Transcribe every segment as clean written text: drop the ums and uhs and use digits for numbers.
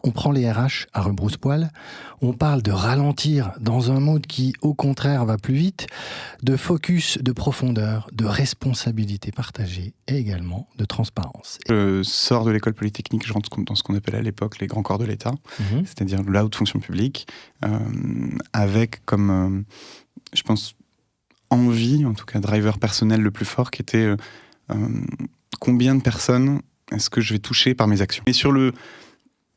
on prend les RH à rebrousse-poil, on parle de ralentir dans un mode qui, au contraire, va plus vite, de focus, de profondeur, de responsabilité partagée et également de transparence. Je sors de l'école polytechnique, je rentre dans ce qu'on appelait à l'époque les grands corps de l'État, c'est-à-dire la haute fonction publique, avec comme, je pense, envie, en tout cas driver personnel le plus fort, qui était combien de personnes est-ce que je vais toucher par mes actions. Et sur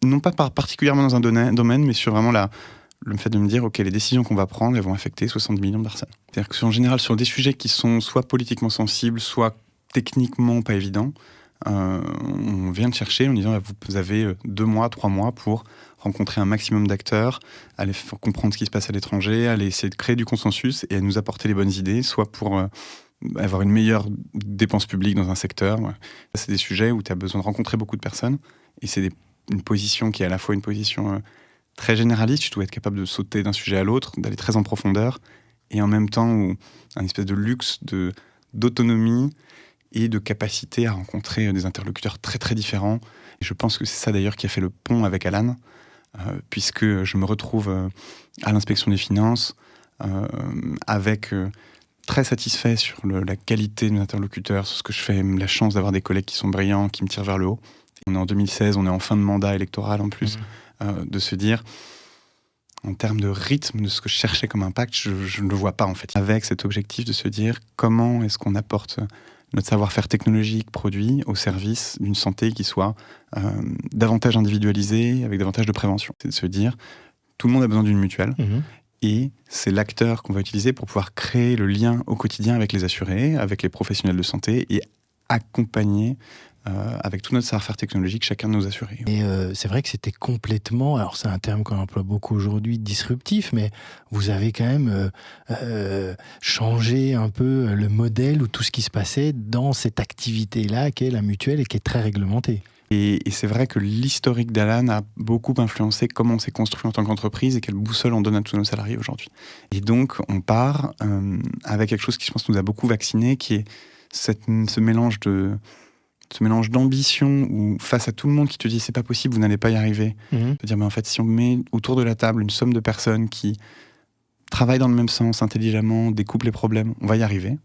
non pas particulièrement dans un domaine, mais sur vraiment le fait de me dire, ok, les décisions qu'on va prendre, elles vont affecter 60 millions de personnes. C'est-à-dire que en général, sur des sujets qui sont soit politiquement sensibles, soit techniquement pas évidents, on vient de chercher en disant, vous avez 2 mois, 3 mois pour rencontrer un maximum d'acteurs, aller comprendre ce qui se passe à l'étranger, aller essayer de créer du consensus et à nous apporter les bonnes idées, soit pour avoir une meilleure dépense publique dans un secteur. C'est des sujets où tu as besoin de rencontrer beaucoup de personnes et c'est une position qui est à la fois une position très généraliste, tu dois être capable de sauter d'un sujet à l'autre, d'aller très en profondeur, et en même temps un espèce de luxe d'autonomie et de capacité à rencontrer des interlocuteurs très très différents. Et je pense que c'est ça d'ailleurs qui a fait le pont avec Alan, puisque je me retrouve à l'inspection des finances avec très satisfait sur la qualité de mes interlocuteurs, sur ce que je fais, la chance d'avoir des collègues qui sont brillants, qui me tirent vers le haut. On est en 2016, on est en fin de mandat électoral en plus, de se dire, en termes de rythme, de ce que je cherchais comme impact, je ne le vois pas en fait. Avec cet objectif de se dire comment est-ce qu'on apporte notre savoir-faire technologique produit au service d'une santé qui soit davantage individualisée, avec davantage de prévention. C'est de se dire, tout le monde a besoin d'une mutuelle, et c'est l'acteur qu'on va utiliser pour pouvoir créer le lien au quotidien avec les assurés, avec les professionnels de santé, et accompagner avec tout notre savoir-faire technologique chacun de nos assurés. Et c'est vrai que c'était complètement, alors c'est un terme qu'on emploie beaucoup aujourd'hui, disruptif, mais vous avez quand même changé un peu le modèle ou tout ce qui se passait dans cette activité-là qui est la mutuelle et qui est très réglementée. Et c'est vrai que l'historique d'Alan a beaucoup influencé comment on s'est construit en tant qu'entreprise et quelle boussole on donne à tous nos salariés aujourd'hui. Et donc, on part avec quelque chose qui, je pense, nous a beaucoup vaccinés, qui est ce mélange d'ambition où, face à tout le monde qui te dit c'est pas possible, vous n'allez pas y arriver, de dire mais en fait, si on met autour de la table une somme de personnes qui travaillent dans le même sens, intelligemment, découpent les problèmes, on va y arriver.